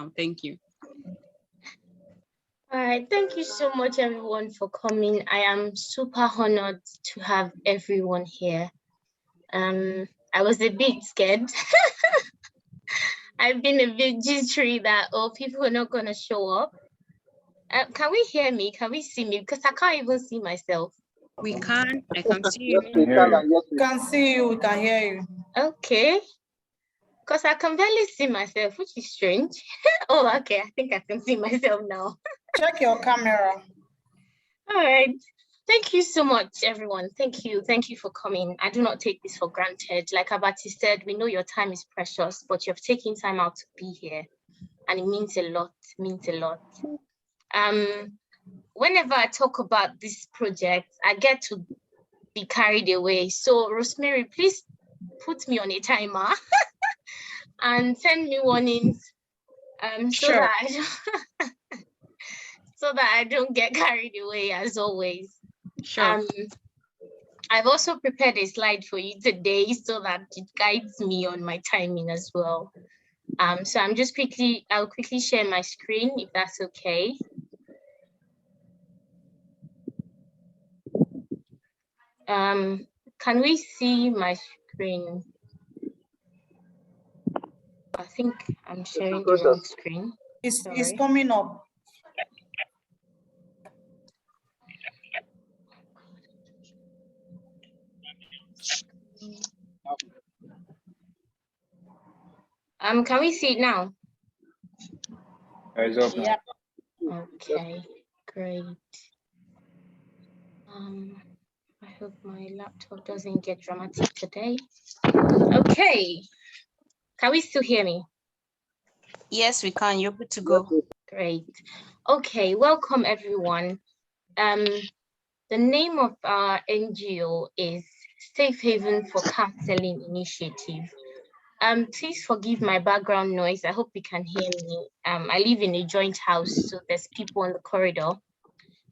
now. Thank you. All right, thank you so much, everyone, for coming. I am super honored to have everyone here. I was a bit scared. I've been a bit jittery that, oh, people are not gonna show up. Can we hear me? Can we see me? Because I can't even see myself. We can. I can see you. Yes, we Can see you, we can hear you. Okay. Because I can barely see myself, which is strange. Oh, okay. I think I can see myself now. Check your camera. All right. Thank you so much, everyone. Thank you. Thank you for coming. I do not take this for granted. Like Abati said, we know your time is precious, but you've taken time out to be here. And it means a lot, Whenever I talk about this project, I get to be carried away. So Rosemary, please put me on a timer and send me warnings Sure. so that I don't get carried away, as always. Sure. I've also prepared a slide for you today so that it guides me on my timing as well. So I'll quickly share my screen if that's okay. Can we see my screen? I think I'm sharing the wrong screen. It's coming up. Can we see it now? It's up now. Yeah. Okay, great. I hope my laptop doesn't get dramatic today. Okay, can we still hear me? Yes, we can. You're good to go. Great. Okay, welcome everyone. The name of our NGO is Safe Haven for Counseling Initiative. Please forgive my background noise. I hope you can hear me. I live in a joint house, so there's people on the corridor.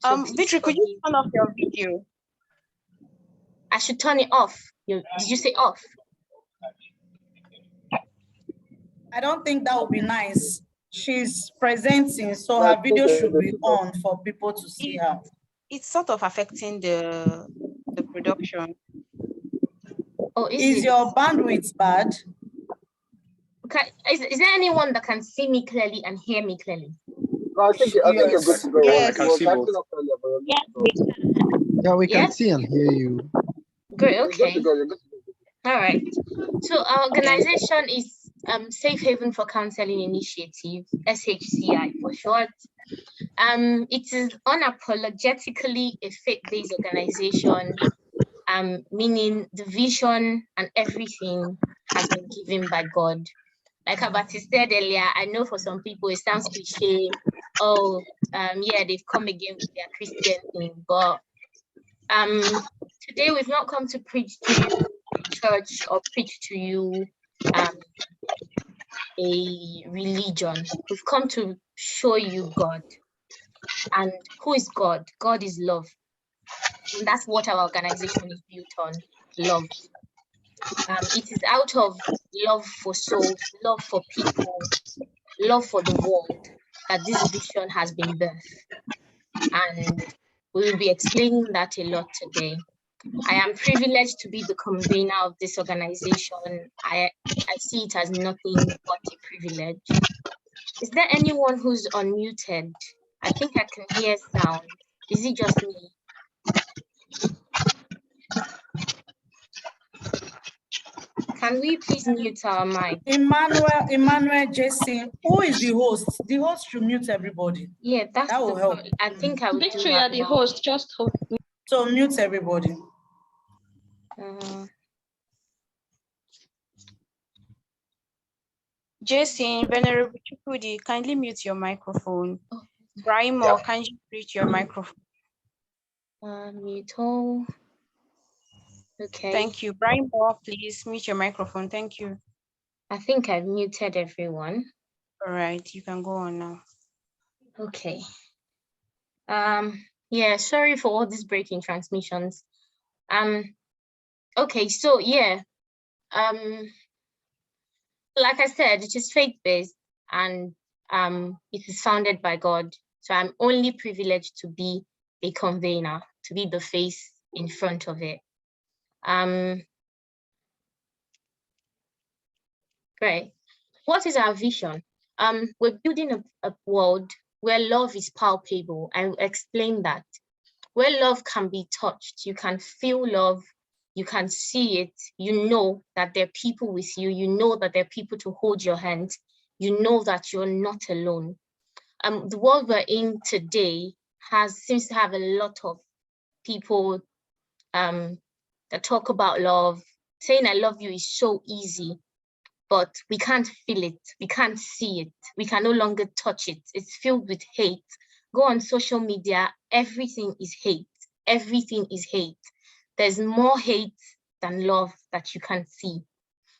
So Victory, could you turn off your video? I should turn it off. Did you say off? I don't think that would be nice. She's presenting, so her video should be on for people to see her. It's sort of affecting the production. Oh, Is your bandwidth bad? Okay. Is there anyone that can see me clearly and hear me clearly? No, I think you're good to go. Yes. I can see both. Yeah, we can Yes? see and hear you. Great, okay. You're good to go. All right. So our organization is Safe Haven for Counseling Initiative, SHCI for short. It is unapologetically a faith-based organization, meaning the vision and everything has been given by God. Like Abati said earlier, I know for some people it sounds cliche. Oh, yeah, they've come again with their Christian thing, but today we've not come to preach to you church or preach to you a religion. We've come to show you God. And who is God? God is love. And that's what our organization is built on, love. It is out of love for souls, love for people, love for the world that this vision has been birthed. And we will be explaining that a lot today. I am privileged to be the convener of this organization. I see it as nothing but a privilege. Is there anyone who's unmuted? I think I can hear sound. Is it just me? Can we please mute our mic? Emmanuel, Jason, who is the host? The host should mute everybody. Yeah, that will help. I think I will do Victory, that the now. host, just hold. So mute everybody. Jason, Venerable Chukudi, kindly mute your microphone. Brimo, can you mute your microphone? Mute all. Okay. Thank you. Brimo, please mute your microphone. Thank you. I think I've muted everyone. All right, you can go on now. Okay. Yeah, sorry for all these breaking transmissions. Okay, so yeah. Like I said, it is faith-based, and It is founded by God. So I'm only privileged to be a convener, to be the face in front of it. Right. What is our vision? We're building a world where love is palpable. I will explain that. Where love can be touched, you can feel love, you can see it, you know that there are people with you, you know that there are people to hold your hand, you know that you're not alone. The world we're in today seems to have a lot of people that talk about love. Saying I love you is so easy, but we can't feel it, we can't see it, we can no longer touch it. It's filled with hate. Go on social media, everything is hate. Everything is hate. There's more hate than love that you can see.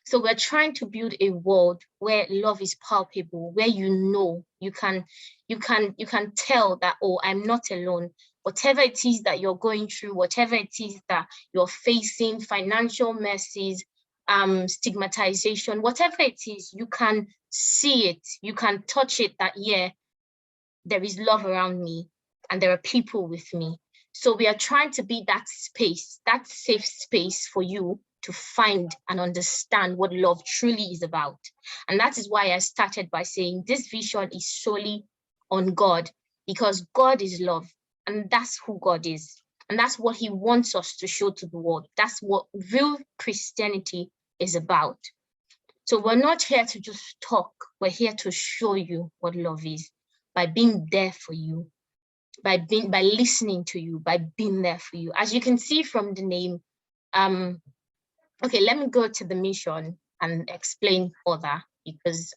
So we're trying to build a world where love is palpable, where you know, you can tell that, oh, I'm not alone. Whatever it is that you're going through, whatever it is that you're facing, financial messes, stigmatization, whatever it is, you can see it, you can touch it, that yeah, there is love around me and there are people with me. So we are trying to be that space, that safe space for you to find and understand what love truly is about. And that is why I started by saying this vision is solely on God, because God is love, and that's who God is. And that's what he wants us to show to the world. That's what real Christianity is about. So we're not here to just talk, we're here to show you what love is, by being there for you, by listening to you, by being there for you. As you can see from the name, okay, let me go to the mission and explain further, because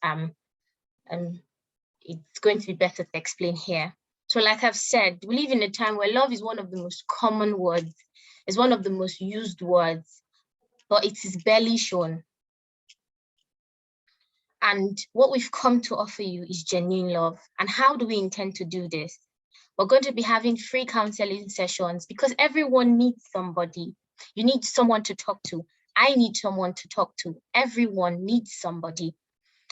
it's going to be better to explain here. So like I've said, we live in a time where love is one of the most common words, it's one of the most used words, but it is barely shown. And what we've come to offer you is genuine love. And how do we intend to do this? We're going to be having free counseling sessions, because everyone needs somebody. You need someone to talk to. I need someone to talk to. Everyone needs somebody.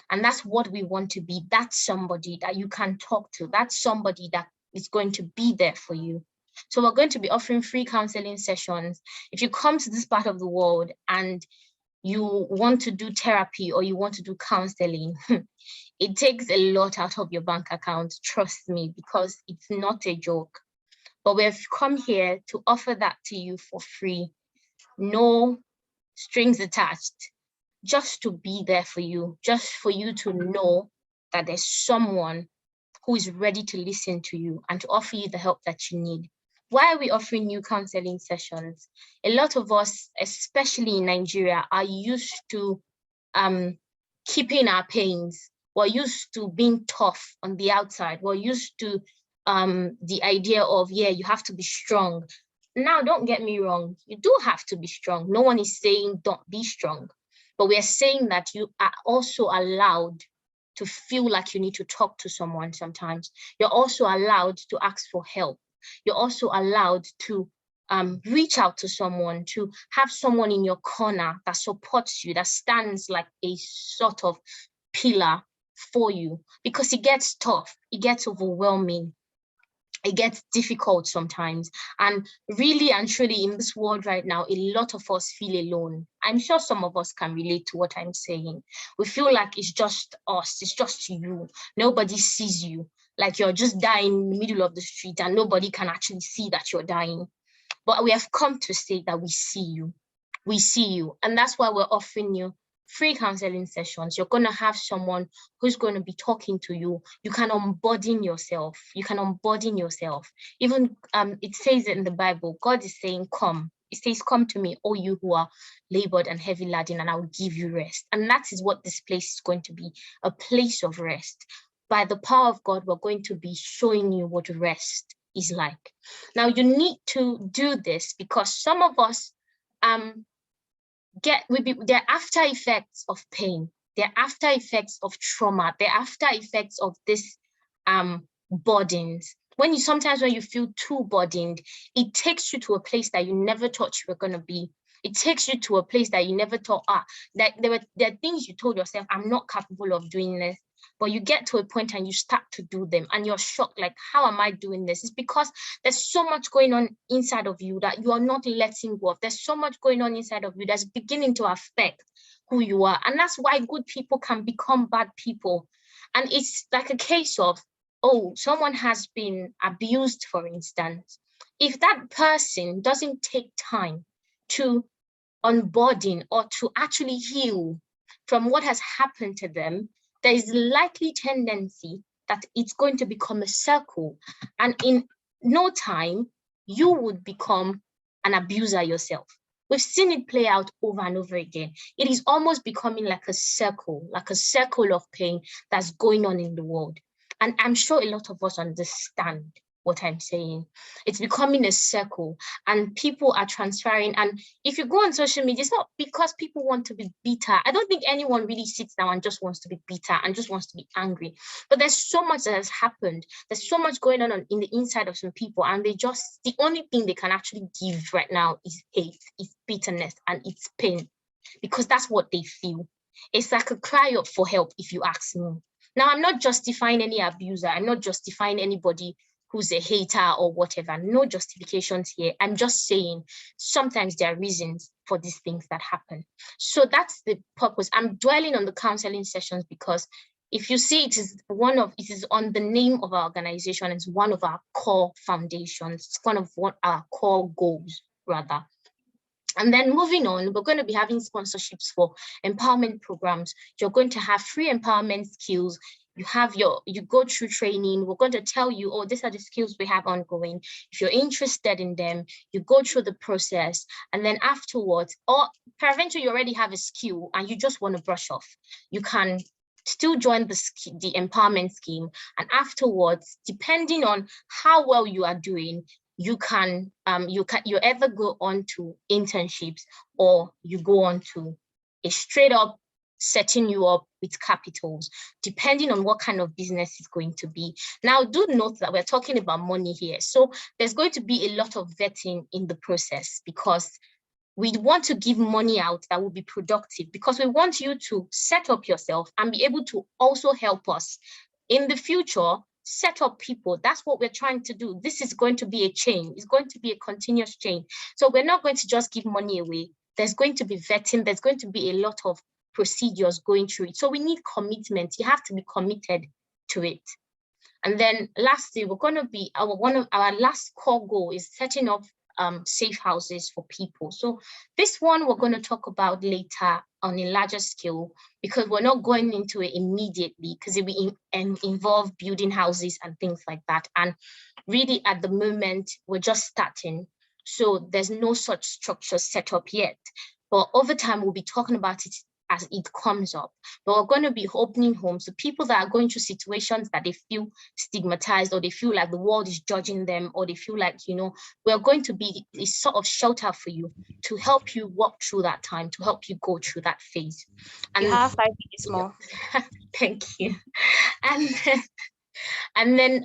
And that's what we want to be. That's somebody that you can talk to. That's somebody that is going to be there for you. So we're going to be offering free counseling sessions. If you come to this part of the world and you want to do therapy or you want to do counseling, it takes a lot out of your bank account, trust me, because it's not a joke. But we've come here to offer that to you for free, no strings attached, just to be there for you, just for you to know that there's someone who is ready to listen to you and to offer you the help that you need. Why are we offering new counseling sessions? A lot of us, especially in Nigeria, are used to keeping our pains. We're used to being tough on the outside. We're used to the idea of, yeah, you have to be strong. Now, don't get me wrong, you do have to be strong. No one is saying don't be strong, but we're saying that you are also allowed to feel like you need to talk to someone sometimes. You're also allowed to ask for help. You're also allowed to reach out to someone, to have someone in your corner that supports you, that stands like a sort of pillar for you, because it gets tough, it gets overwhelming, it gets difficult sometimes. And really and truly in this world right now, a lot of us feel alone. I'm sure some of us can relate to what I'm saying. We feel like it's just us, it's just you. Nobody sees you, like you're just dying in the middle of the street and nobody can actually see that you're dying. But we have come to say that we see you. We see you. And that's why we're offering you free counseling sessions. You're going to have someone who's going to be talking to you. You can unburden yourself. You can unburden yourself. Even it says it in the Bible, God is saying, come. It says, come to me, all you who are labored and heavy laden, and I will give you rest. And that is what this place is going to be, a place of rest. By the power of God, we're going to be showing you what rest is like. Now, you need to do this because some of us they're after effects of pain, they're after effects of trauma, they're after effects of this burdens. When you feel too burdened, it takes you to a place that you never thought you were going to be. It takes you to a place that you never thought, that there are things you told yourself, I'm not capable of doing this. but you get to a point and you start to do them and you're shocked, like, how am I doing this? It's because there's so much going on inside of you that you are not letting go of. There's so much going on inside of you that's beginning to affect who you are. And that's why good people can become bad people. And it's like a case of, oh, someone has been abused, for instance. If that person doesn't take time to onboarding or to actually heal from what has happened to them, there is likely tendency that it's going to become a circle. And in no time, you would become an abuser yourself. We've seen it play out over and over again. It is almost becoming like a circle of pain that's going on in the world. And I'm sure a lot of us understand what I'm saying. It's becoming a circle and people are transferring. And if you go on social media, it's not because people want to be bitter. I don't think anyone really sits down and just wants to be bitter and just wants to be angry. But there's so much that has happened. There's so much going on in the inside of some people, and the only thing they can actually give right now is hate, is bitterness, and it's pain, because that's what they feel. It's like a cry out for help, if you ask me. Now, I'm not justifying any abuser. I'm not justifying anybody who's a hater or whatever. No justifications here. I'm just saying sometimes there are reasons for these things that happen. So that's the purpose. I'm dwelling on the counseling sessions because if you see, it is on the name of our organization. It's one of our core foundations. It's one of our core goals, rather. And then moving on, we're going to be having sponsorships for empowerment programs. You're going to have free empowerment skills. You go through training. We're going to tell you, oh, these are the skills we have ongoing. If you're interested in them, you go through the process. And then afterwards, or peradventure you already have a skill and you just want to brush off, you can still join the empowerment scheme. And afterwards, depending on how well you are doing, you either go on to internships or you go on to a straight up setting you up with capitals, depending on what kind of business it's going to be. Now, do note that we're talking about money here. So there's going to be a lot of vetting in the process because we want to give money out that will be productive, because we want you to set up yourself and be able to also help us in the future set up people. That's what we're trying to do. This is going to be a chain. It's going to be a continuous chain. So we're not going to just give money away. There's going to be vetting. There's going to be a lot of procedures going through it. So we need commitment. You have to be committed to it. And then lastly, we're going to be one of our last core goal is setting up safe houses for people. So this one we're going to talk about later on a larger scale, because we're not going into it immediately because it will involve building houses and things like that. And really at the moment, we're just starting. So there's no such structure set up yet. But over time, we'll be talking about it as it comes up. But we're going to be opening homes to people that are going through situations that they feel stigmatized, or they feel like the world is judging them, or they feel like, we're going to be a sort of shelter for you to help you walk through that time, to help you go through that phase. And you have 5 minutes more. Thank you. And then,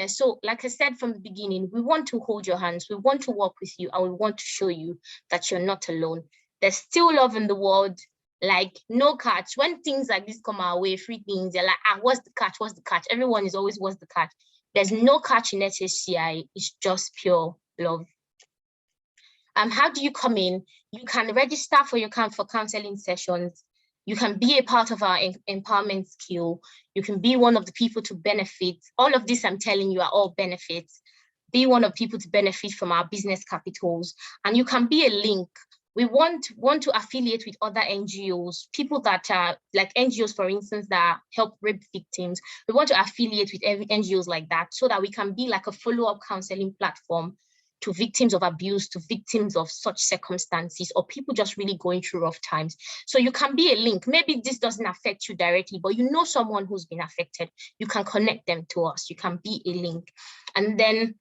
so like I said from the beginning, we want to hold your hands, we want to walk with you, and we want to show you that you're not alone. There's still love in the world, like no catch. When things like this come our way, free things, they're like, what's the catch? What's the catch? Everyone is always, what's the catch? There's no catch in SHCI. It's just pure love. How do you come in? You can register for counseling sessions. You can be a part of our empowerment skill. You can be one of the people to benefit. All of this I'm telling you are all benefits. Be one of the people to benefit from our business capitals. And you can be a link. We want to affiliate with other NGOs, people that are like NGOs, for instance, that help rape victims. We want to affiliate with NGOs like that so that we can be like a follow-up counseling platform to victims of abuse, to victims of such circumstances, or people just really going through rough times. So you can be a link. Maybe this doesn't affect you directly, but you know someone who's been affected. You can connect them to us. You can be a link. And then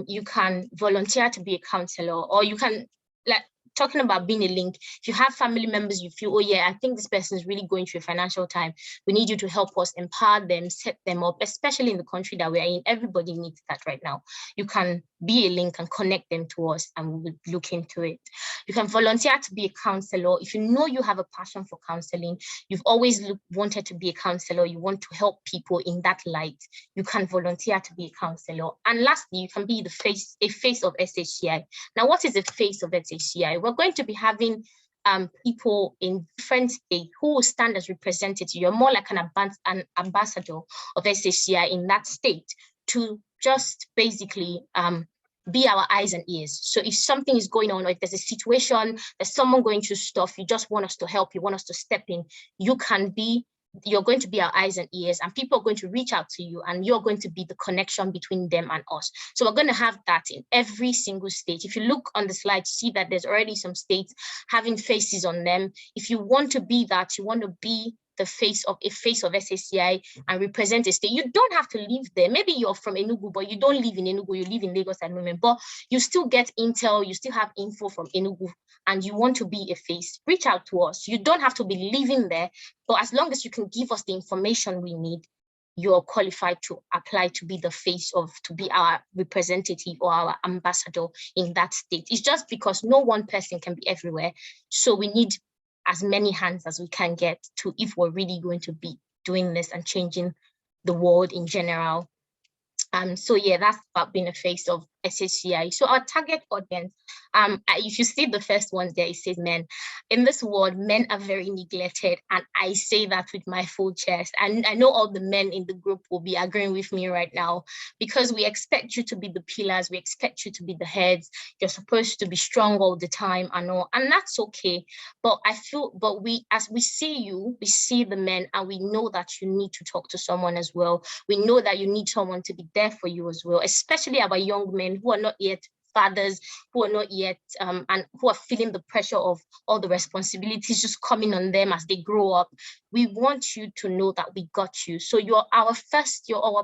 you can volunteer to be a counselor, or you can, like, talking about being a link, if you have family members, you feel, oh yeah, I think this person is really going through a financial time, we need you to help us empower them, set them up, especially in the country that we're in. Everybody needs that right now. You can be a link and connect them to us, and we will look into it. You can volunteer to be a counselor. If you know you have a passion for counseling, you've always wanted to be a counselor, you want to help people in that light, you can volunteer to be a counselor. And lastly, you can be a face of SHCI. Now, what is the face of SHCI? We're going to be having people in different states who will stand as representatives. You're more like an ambassador of SHCI in that state to just basically be our eyes and ears. So if something is going on, or if there's a situation, there's someone going through stuff, you just want us to help, you want us to step in, you're going to be our eyes and ears, and people are going to reach out to you, and you're going to be the connection between them and us. So we're going to have that in every single state. If you look on the slide, you see that there's already some states having faces on them. If you want to be that, you want to be the face of SHCI and represent a state, you don't have to live there. Maybe you're from Enugu, but you don't live in Enugu, you live in Lagos at the moment, but you still get intel, you still have info from Enugu, and you want to be a face, reach out to us. You don't have to be living there, but as long as you can give us the information we need, you're qualified to apply to be the face to be our representative or our ambassador in that state. It's just because no one person can be everywhere. So we need as many hands as we can get to, if we're really going to be doing this and changing the world in general. So yeah, that's about being a face of SHCI. So our target audience, if you see the first one there, it says men. In this world, men are very neglected, and I say that with my full chest. And I know all the men in the group will be agreeing with me right now, because we expect you to be the pillars, we expect you to be the heads, you're supposed to be strong all the time and all, and that's okay. But as we see you, we see the men, and we know that you need to talk to someone as well. We know that you need someone to be there for you as well, especially our young men who are not yet fathers, who are not yet and who are feeling the pressure of all the responsibilities just coming on them as they grow up. We want you to know that we got you. So you're our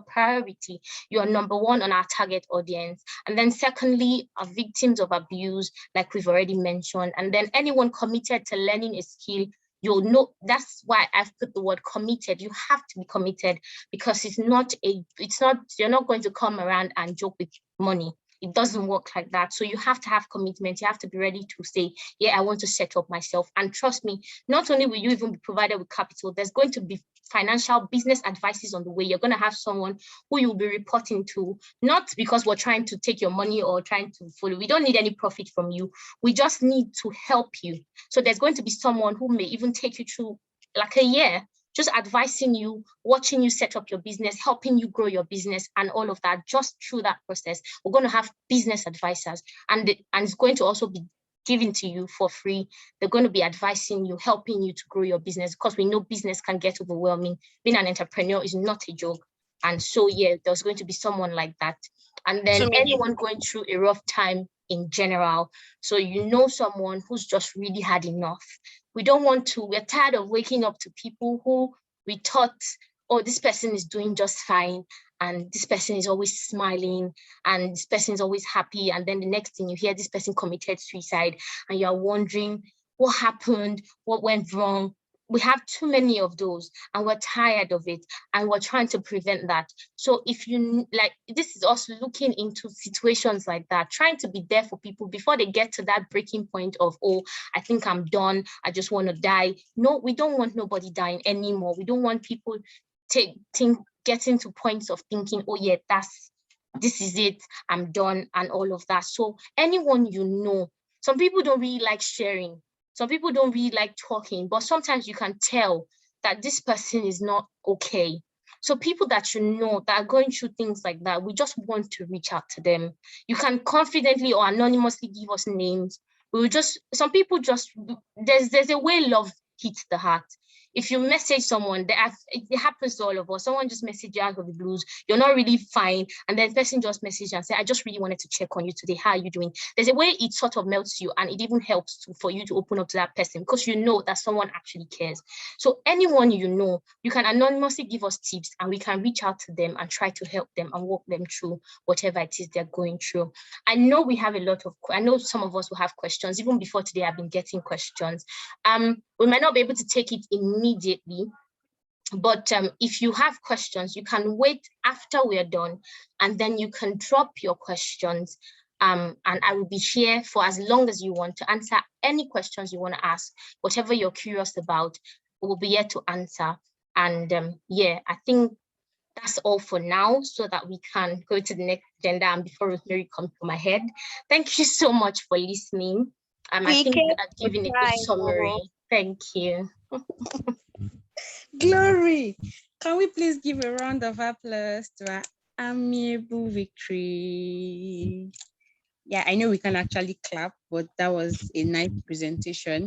priority. You're number one on our target audience. And then secondly, are victims of abuse, like we've already mentioned. And then anyone committed to learning a skill, you'll know. That's why I've put the word committed. You have to be committed, because you're not going to come around and joke with money. It doesn't work like that. So you have to have commitment. You have to be ready to say, yeah, I want to set up myself. And trust me, not only will you even be provided with capital, there's going to be financial business advices on the way. You're going to have someone who you'll be reporting to, not because we're trying to take your money or trying to follow. We don't need any profit from you. We just need to help you. So there's going to be someone who may even take you through like a year, just advising you, watching you set up your business, helping you grow your business and all of that. Just through that process, we're going to have business advisors, and it's going to also be given to you for free. They're going to be advising you, helping you to grow your business, because we know business can get overwhelming. Being an entrepreneur is not a joke. And so, yeah, there's going to be someone like that. And then anyone going through a rough time in general. So you know someone who's just really had enough. We're tired of waking up to people who we thought, oh, this person is doing just fine, and this person is always smiling, and this person is always happy. And then the next thing you hear, this person committed suicide, and you're wondering what happened, what went wrong. We have too many of those, and we're tired of it, and we're trying to prevent that. So if you like, this is also looking into situations like that, trying to be there for people before they get to that breaking point of, oh, I think I'm done, I just want to die. No, we don't want nobody dying anymore. We don't want people getting to points of thinking, oh yeah, this is it, I'm done, and all of that. So anyone you know, some people don't really like sharing. Some people don't really like talking, but sometimes you can tell that this person is not okay. So people that you know that are going through things like that, we just want to reach out to them. You can confidently or anonymously give us names. Some people just, there's a way love hits the heart. If you message someone, it happens to all of us. Someone just message you out of the blues. You're not really fine. And then the person just message and say, I just really wanted to check on you today. How are you doing? There's a way it sort of melts you, and it even helps for you to open up to that person because you know that someone actually cares. So anyone you know, you can anonymously give us tips and we can reach out to them and try to help them and walk them through whatever it is they're going through. I know we have I know some of us will have questions. Even before today, I've been getting questions. We might not be able to take it immediately, but if you have questions, you can wait after we're done, and then you can drop your questions. And I will be here for as long as you want to answer any questions you want to ask. Whatever you're curious about, we'll be here to answer. And yeah, I think that's all for now, so that we can go to the next agenda and before Rosemary comes to my head. Thank you so much for listening. I think I've given a good summary. Thank you. Glory. Can we please give a round of applause to our amiable victory? Yeah, I know we can actually clap, but that was a nice presentation.